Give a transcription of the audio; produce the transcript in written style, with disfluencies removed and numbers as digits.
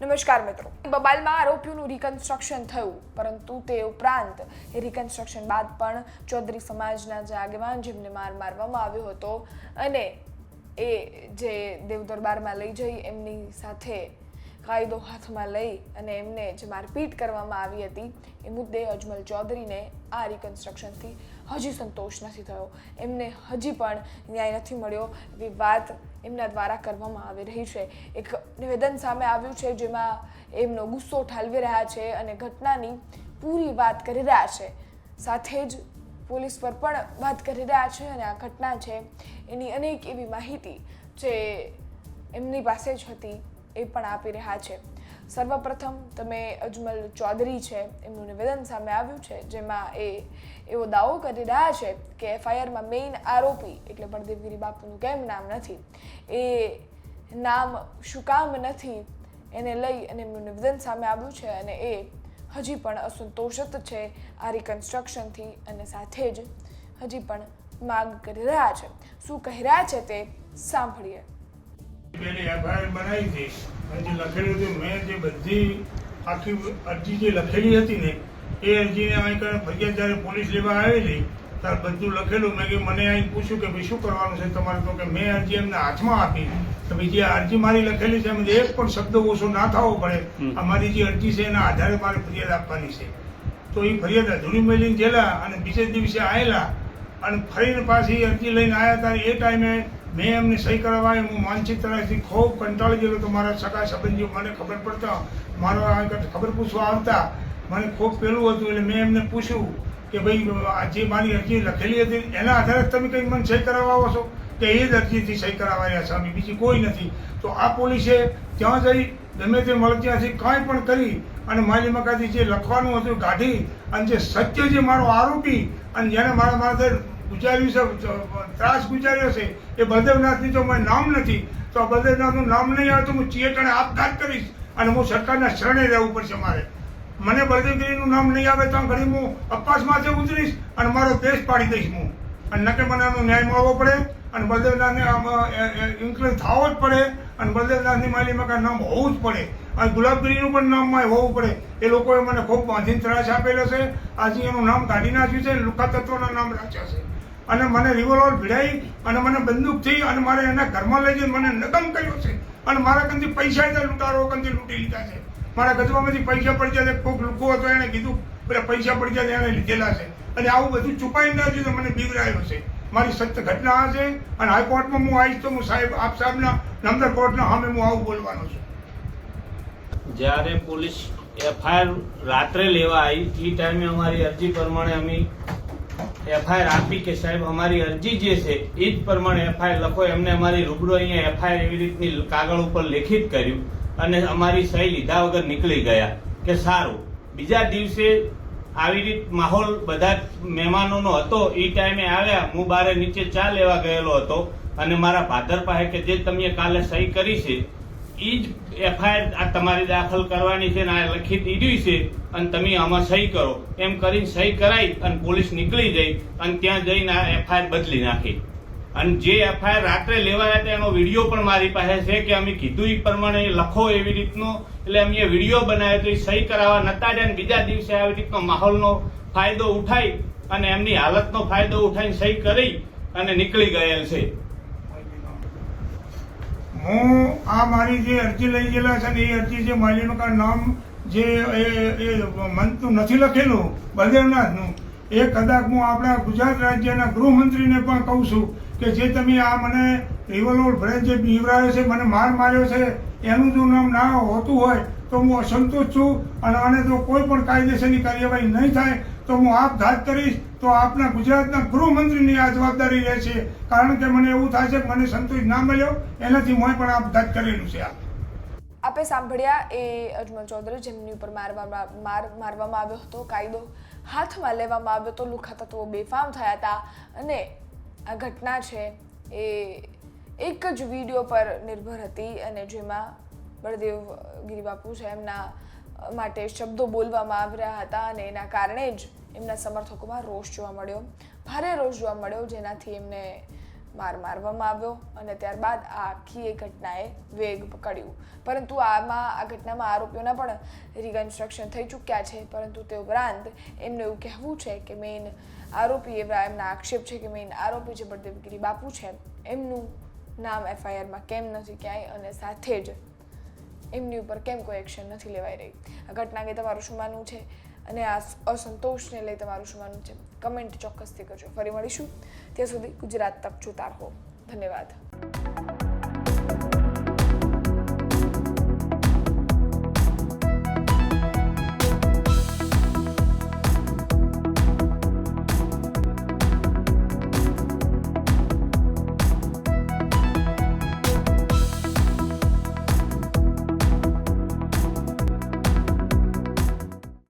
નમસ્કાર મિત્રો, બબાલમાં આરોપીઓનું રિકન્સ્ટ્રક્શન થયું, પરંતુ તે ઉપરાંત એ રિકન્સ્ટ્રક્શન બાદ પણ ચૌધરી સમાજના જે આગેવાન જેમને મારવામાં આવ્યો હતો અને એ જે દેવદરબારમાં લઈ જઈ એમની સાથે કાયદો હાથમાં લઈ અને એમને જે મારપીટ કરવામાં આવી હતી એ મુદ્દે અજમલ ચૌધરીને આ રિકન્સ્ટ્રક્શનથી હજી સંતોષ નથી થયો. એમને હજી પણ ન્યાય નથી મળ્યો એવી વાત એમના દ્વારા કરવામાં આવી રહી છે. એક નિવેદન સામે આવ્યું છે જેમાં એમનો ગુસ્સો ઠાલવી રહ્યા છે અને ઘટનાની પૂરી વાત કરી રહ્યા છે. સાથે જ પોલીસ પર પણ વાત કરી રહ્યા છે અને આ ઘટના છે એની અનેક એવી માહિતી જે એમની પાસે જ હતી એ પણ આપી રહ્યા છે. સર્વપ્રથમ તમે અજમલ ચૌધરી છે એમનું નિવેદન સામે આવ્યું છે જેમાં એ એવો દાવો કરી રહ્યા છે કે એફઆઈઆરમાં મેઇન આરોપી એટલે બળદેવગીરી બાપુનું કેમ નામ નથી, એ નામ શું કામ નથી, એને લઈ અને એમનું નિવેદન સામે આવ્યું છે અને એ હજી પણ અસંતોષિત છે આ રિકન્સ્ટ્રક્શનથી અને સાથે જ હજી પણ માંગ કરી રહ્યા છે. શું કહી રહ્યા છે તે સાંભળીએ. પેલી એફઆઈઆર બનાવી હતી અને જે લખેલું હતું, મેં જે બધી આખી અરજી જે લખેલી હતી ને એ અરજીને અહીં ફરિયાદ જ્યારે પોલીસ લેવા આવેલી ત્યારે બધું લખેલું. મેં કે મને અહીં પૂછ્યું કે ભાઈ શું કરવાનું છે તમારે, તો કે મેં અરજી એમના હાથમાં આપી કે ભાઈ જે અરજી મારી લખેલી છે એમ એક પણ શબ્દ ઓછો ના થવો પડે, અમારી જે અરજી છે એના આધારે મારે ફરિયાદ આપવાની છે. તો એ ફરિયાદ અધૂરી મેળીને ગયેલા અને બીજે દિવસે આવેલા અને ફરીને પાછી અરજી લઈને આવ્યા ત્યારે એ ટાઈમે મેં એમને સહી કરાવવા હું માનસિક તરફથી ખૂબ કંટાળી ગયેલો. તો મારા સગા સંબંધીઓ મને ખબર પડતા મારો ખબર પૂછવા આવતા મને ખૂબ પેલું હતું. એટલે મેં એમને પૂછ્યું કે ભાઈ જે મારી અરજી લખેલી હતી એના આધારે તમે કંઈ મને સહી કરાવવા આવો છો કે એ જ અરજીથી સહી કરાવવા રહ્યા છે, અમે બીજી કોઈ નથી. તો આ પોલીસે ત્યાં જઈ ગમે તે મળે ત્યાંથી કાંઈ પણ કરી અને મારી મકાથી જે લખવાનું હતું કાઢી અને જે સત્ય જે મારો આરોપી અને જેને મારા ગુજાર્યું છે, ત્રાસ ગુજાર્યો છે એ બળદેવનાથની તો મારું નામ નથી, તો બળદેવનાથનું નામ નહીં આવે તો હું ચિયટણે આપઘાત કરીશ અને હું સરકારના શરણે રહેવું પડશે મારે. મને બળદેવગીરીનું નામ નહીં આવે તો ઘડી હું અપવાસમાંથી ઉતરીશ અને મારો દેશ પાડી દઈશ હું. અને નકે મને આનો ન્યાય મળવો પડે અને બળદેવનાથને ઇન્ક્લુડ થવો જ પડે અને બળદેવનાથની માલી મકાન નામ હોવું જ પડે અને ગુલાબગીરીનું પણ નામ હોવું પડે. એ લોકોએ મને ખૂબ બાંધીને ત્રાસ આપેલો છે. આજે એનું નામ કાઢી નાખ્યું છે, લુકા તત્વના નામ રાખ્યા છે અને મને રિવોલ્વર ભીડાઈ અને મને બંદૂકથી અને મારે એના ઘરમાં લઈ જઈને મને નગમ કર્યો છે અને મારા કંથી પૈસા લૂંટારો કંથી લૂંટી લીધા છે. મારા ગજવામાંથી પૈસા પડી જાય, કોઈક લોકો હતો એને કીધું પેલા પૈસા પડી જાય એને લીધેલા છે અને આવું બધું છુપાઈ ના તો મને બીવરાયો છે. મારી સત્ય ઘટના આ છે અને હાઈકોર્ટમાં હું આવીશ તો હું આપ સાહેબના નામદાર કોર્ટના સામે હું આવું બોલવાનો છું. જ્યારે પોલીસ એફઆઈઆર રાત્રે લેવા આવી એ ટાઈમે અમારી અરજી પ્રમાણે અમે એફઆઈઆર આપી કે સાહેબ અમારી અરજી જે છે એ જ પ્રમાણે એફઆઈઆર લખો. એમને અમારી રૂબરૂ અહીંયા એફઆઈઆર એવી રીતની કાગળ ઉપર લેખિત કર્યું અને અમારી સહી લીધા વગર નીકળી ગયા કે સારું. બીજા દિવસે આવી રીત માહોલ બધા મહેમાનોનો હતો. એ ટાઈમે આવ્યા, હું બારે નીચે ચા લેવા ગયેલો હતો અને મારા ફાધર પાસે કે જે તમે કાલે સહી કરી છે એ જ એફઆઈઆર આ તમારી દાખલ કરવાની છે ને આ લખી દીધી છે અને તમે આમાં સહી કરો એમ કરીને સહી કરાવી અને પોલીસ નીકળી જઈ અને ત્યાં જઈને આ એફઆઈઆર બદલી નાખી. અને જે એફઆઈઆર રાત્રે લેવાયા હતા એનો વિડીયો પણ મારી પાસે છે કે અમે કીધું એ પ્રમાણે લખો એવી રીતનો, એટલે અમે એ વિડીયો બનાવ્યો તો એ સહી કરાવવા નતા જાય. બીજા દિવસે આવી રીતનો માહોલનો ફાયદો ઉઠાઈ અને એમની હાલતનો ફાયદો ઉઠાઈને સહી કરી અને નીકળી ગયેલ છે. હું આ મારી જે અરજી લઈ ગયેલા છે ને એ અરજી જે માલી મકાન નામ જે મનતું નથી લખેલું બળદેવનાથનું, એ કદાચ હું આપણા ગુજરાત રાજ્યના ગૃહમંત્રીને પણ કહું છું કે જે તમે આ મને રિવોલ્વર ભરે જે બીવરાયો છે, મને માર માર્યો છે, એનું જો નામ ના હોતું હોય તો હું અસંતોષ છું અને આને જો કોઈ પણ કાયદેસરની કાર્યવાહી નહીં થાય તો હું આપઘાત કરીશ. તો આપના ગુજરાતના ગૃહમંત્રીની આ જવાબદારી રહેશે, કારણ કે મને એવું થાય છે કે મને સંતોષ ના મળ્યો એનાથી હું પણ આપઘાત કરેલું છે. આપે સાંભળ્યા એ અજમલ ચૌધરી જેમની ઉપર મારવામાં આવ્યો હતો, કાયદો હાથમાં લેવામાં આવ્યો હતો, લુખા તત્વો બેફામ થયા હતા અને આ ઘટના છે એ એક જ વિડીયો પર નિર્ભર હતી અને જેમાં બળદેવગીરી બાપુ છે એમના માટે શબ્દો બોલવામાં આવી રહ્યા હતા અને એના કારણે જ એમના સમર્થકોમાં રોષ જોવા મળ્યો, ભારે રોષ જોવા મળ્યો, જેનાથી એમને મારવામાં આવ્યો અને ત્યારબાદ આ આખી એ ઘટનાએ વેગ પકડ્યું. પરંતુ આ ઘટનામાં આરોપીઓના પણ રિકન્સ્ટ્રક્શન થઈ ચૂક્યા છે. પરંતુ તે ઉપરાંત એમનું એવું કહેવું છે કે મેઇન આરોપી એમના આક્ષેપ છે કે મેઇન આરોપી જે બળદેવગીરી બાપુ છે એમનું નામ FIRમાં કેમ નથી ક્યાંય, અને સાથે જ એમની ઉપર કેમ કોઈ એક્શન નથી લેવાઈ રહી. આ ઘટના અંગે તમારું શું માનવું છે અને આ અસંતોષને લઈ તમારું શું માનવું છે? કમેન્ટ ચોક્કસથી કરજો. ફરી મળીશું. ત્યાં સુધી ગુજરાત તક જોતા રહો. ધન્યવાદ.